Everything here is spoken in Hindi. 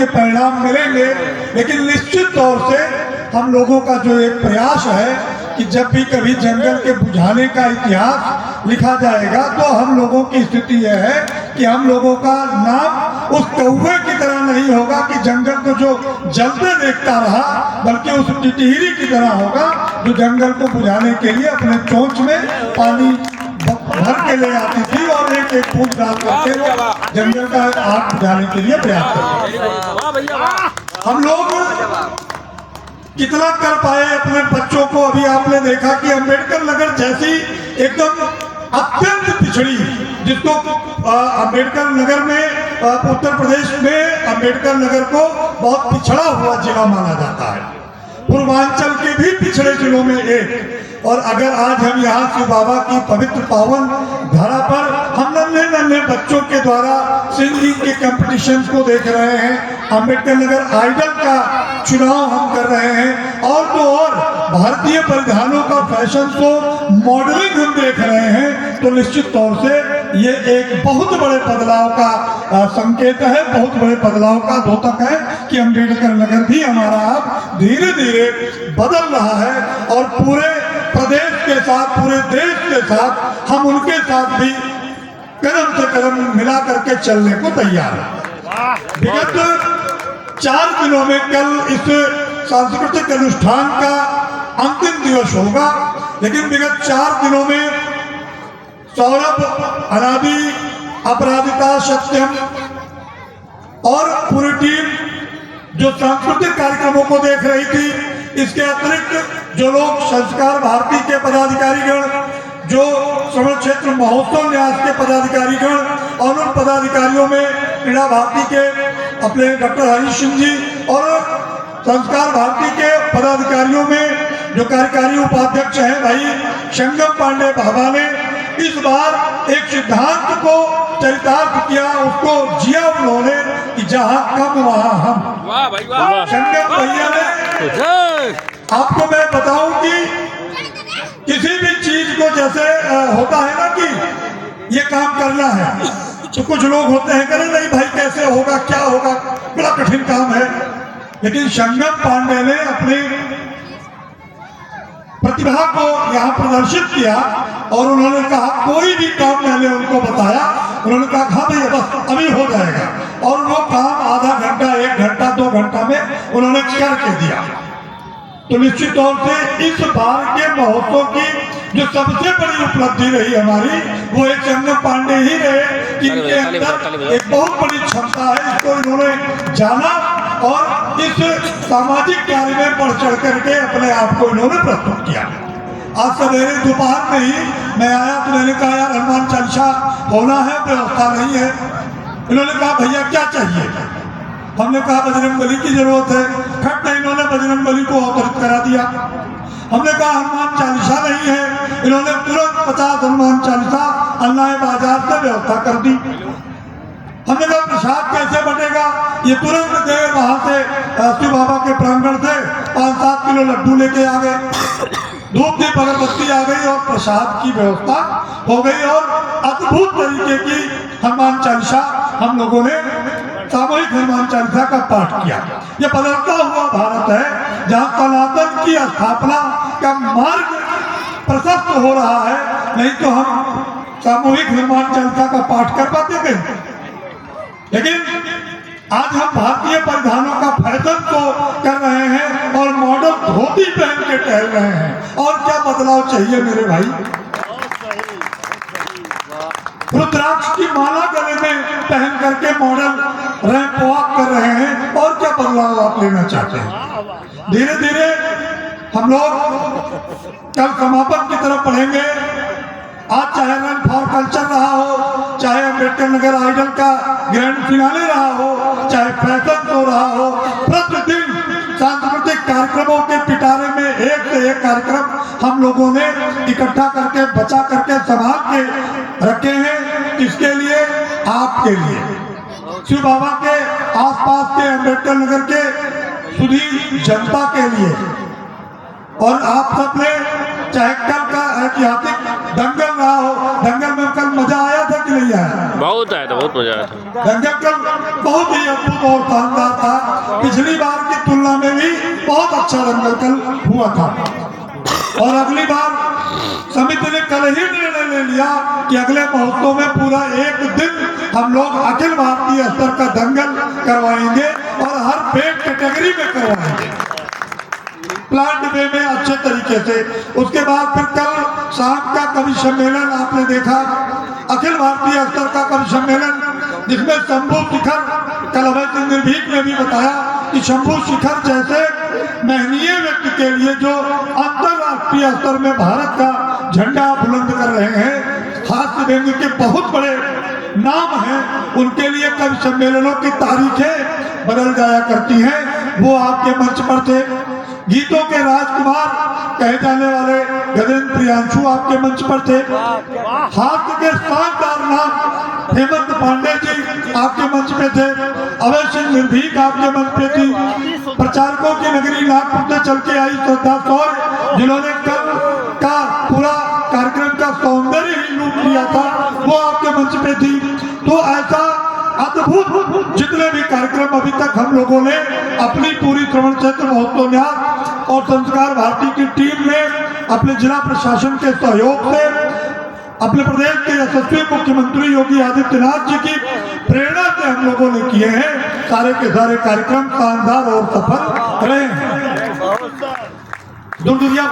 के परिणाम मिलेंगे। लेकिन निश्चित तौर से हम लोगों का जो एक प्रयास है कि जब भी कभी जंगल के बुझाने का इतिहास लिखा जाएगा तो हम लोगों की स्थिति यह है कि हम लोगों का नाम उस कौवे की तरह नहीं होगा कि जंगल को जो जलते देखता रहा, बल्कि उस टिटहिरी की तरह होगा जो जंगल को बुझाने के लिए अपने चोंच में पानी भर के ले आती थी और एक एक फूट डाल करके जंगल का आग बुझाने के लिए प्रयास करती थी। हम लोग कितना कर पाए अपने बच्चों को? अभी आपने देखा कि अम्बेडकर नगर जैसी एकदम अत्यंत पिछड़ी, जिसको अम्बेडकर नगर में उत्तर प्रदेश में अम्बेडकर नगर को बहुत पिछड़ा हुआ जिला माना जाता है, पूर्वांचल के भी पिछड़े जिलों में एक। और अगर आज हम यहाँ शिव बाबा की पवित्र पावन धरा पर हम नन्हे नन्हे बच्चों के द्वारा सिंगिंग के कंपटीशन को देख रहे हैं, अम्बेडकर नगर आइडल का चुनाव हम कर रहे हैं, और तो और भारतीय परिधानों का फैशन शो मॉडलिंग हम देख रहे हैं, तो निश्चित तौर से ये एक बहुत बड़े बदलाव का संकेत है, बहुत बड़े बदलाव का द्योतक है कि अम्बेडकर नगर भी हमारा अब धीरे धीरे बदल रहा है। और पूरे प्रदेश के साथ, पूरे देश के साथ हम उनके साथ भी कदम से कदम मिला करके चलने को तैयार है। विगत 4 दिनों में कल इस सांस्कृतिक अनुष्ठान का अंतिम दिवस होगा, लेकिन विगत 4 दिनों में सौरभ, अनादि, अपराजिता, सत्यम और पूरी टीम जो सांस्कृतिक कार्यक्रमों को देख रही थी, इसके अतिरिक्त जो लोग संस्कार भारती के पदाधिकारीगण, जो श्रवण क्षेत्र महोत्सव न्यास के पदाधिकारीगण, और उन पदाधिकारियों में क्रीड़ा भारती के अपने डॉक्टर हरीश सिंह जी और संस्कार भारती के पदाधिकारियों में जो कार्यकारी उपाध्यक्ष हैं भाई संगम पांडे बाबा ने इस बार एक सिद्धांत को चरितार्थ किया, उसको जिया उन्होंने कि जहां कम वहां हम। संगम भैया ने, आपको मैं बताऊं कि किसी भी चीज को जैसे होता है ना कि ये काम करना है, तो कुछ लोग होते हैं करें नहीं भाई कैसे होगा, क्या होगा, बड़ा कठिन काम है। लेकिन संगम पांडे ने अपनी प्रतिभा को यहाँ प्रदर्शित किया और उन्होंने कहा कोई भी काम मैंने उनको बताया, उन्होंने कहा हाँ भैया बस अभी हो जाएगा, और वो काम आधा घंटा, 1 घंटा, 2 घंटा में उन्होंने करके दिया। तो निश्चित तौर से इस बार के महोत्सव की जो सबसे बड़ी उपलब्धि रही हमारी, वो एक संगम पांडे ही रहे, जिनके अंदर एक बहुत बड़ी क्षमता है, इसको इन्होंने जाना और इस सामाजिक कार्य में बढ़ चढ़ करके अपने आप को इन्होंने प्रस्तुत किया। आज सवेरे दोपहर में ही मैं आया तो मैंने कहा यार हनुमान चालीसा होना है, व्यवस्था नहीं है। इन्होंने कहा भैया क्या चाहिए? हमने कहा बजरंगबली की जरूरत है। खट नहीं, इन्होंने बजरंगबली को अवतरित करा दिया। हमने कहा हनुमान चालीसा नहीं है, इन्होंने तुरंत 50 हनुमान चालीसा अन्नाय बाजार से व्यवस्था कर दी। हमने कहा प्रसाद कैसे बटेगा? ये तुरंत गए वहां से शिव बाबा के प्रांगण से 5-7 किलो लड्डू लेके आ गए, धूप दीप अगरबत्ती आ गई और प्रसाद की व्यवस्था हो गई। और अद्भुत तरीके की हनुमान चालीसा हम लोगों ने सामूहिक हनुमान चालीसा का पाठ किया। यह बदलता हुआ भारत है जहाँ सनातन की स्थापना का मार्ग प्रशस्त हो रहा है, नहीं तो हम सामूहिक हनुमान चालीसा का पाठ कर पाते थे। लेकिन आज हम भारतीय परिधानों का फैशन तो कर रहे हैं और मॉडल धोती पहन के टहल रहे हैं। और क्या बदलाव चाहिए मेरे भाई? रुद्राक्ष की माला गले में पहन करके मॉडल रैंप वॉक कर रहे हैं, और क्या बदलाव आप लेना चाहते हैं? धीरे धीरे हम लोग कल समापन की तरफ बढ़ेंगे। आज चाहे रन फॉर कल्चर रहा हो, चाहे अम्बेडकर नगर आइडल का ग्रैंड फिनाले रहा हो, चाहे फैशन शो रहा हो, प्रतिदिन सांस्कृतिक कार्यक्रमों के पिटारे में एक से एक कार्यक्रम हम लोगों ने इकट्ठा करके बचा करके संभाल के रखे हैं। किसके लिए? आपके लिए, शिव बाबा के आसपास के अम्बेडकर नगर के सुधी जनता के लिए। और आप सब ने चाहे कल का ऐतिहासिक दंगल रहा हो, दंगल में कल मजा आया था कि नहीं आया? बहुत आया था, बहुत मजा आया था। दंगल कल बहुत ही अद्भुत और शानदार था। हुआ था। और अगली बार समिति ने कल ही निर्णय ले लिया कि अगले महोत्सव में पूरा एक दिन हम लोग अखिल भारतीय स्तर का दंगल करवाएंगे और हर पेट कैटेगरी में करवाएंगे, प्लांट वे में अच्छे तरीके से। उसके बाद फिर कल शाम का कवि सम्मेलन आपने देखा, अखिल भारतीय स्तर का कवि सम्मेलन, जिसमें शंभू शिखर, कल अभय सिंह निर्भीक ने भी बताया कि शंभू शिखर जैसे महनीय व्यक्ति के लिए जो अंतरराष्ट्रीय स्तर में भारत का झंडा बुलंद कर रहे हैं, हास्य व्यंग्य के बहुत बड़े नाम हैं, उनके लिए कवि सम्मेलनों की तारीखें बदल जाया करती हैं। वो आपके मंच पर थे। गीतों के राजकुमार कहे जाने वाले गजेंद्र प्रियांशु आपके मंच पर थे। हास्य के शानदार नाम हेमंत पांडे जी आपके मंच पे थे। अभय सिंह निर्भीक आपके मंच पे थी। प्रचारकों की नगरी नागपुर से चल के आई श्रद्धा सौर, जिन्होंने कल का पूरा कार्यक्रम का सौंदर्य ही लूट लिया था, वो आपके मंच पे थी। तो ऐसा अद्भुत जितने भी कार्यक्रम अभी तक हम लोगों ने अपनी पूरी श्रवण क्षेत्र महोत्सव न्यास और संस्कार भारती की टीम ने अपने जिला प्रशासन के सहयोग से, अपने प्रदेश के यशस्वी मुख्यमंत्री योगी आदित्यनाथ जी की प्रेरणा से हम लोगों ने किए हैं। सारे के सारे कार्यक्रम शानदार और सफल रहे हैं। दुनिया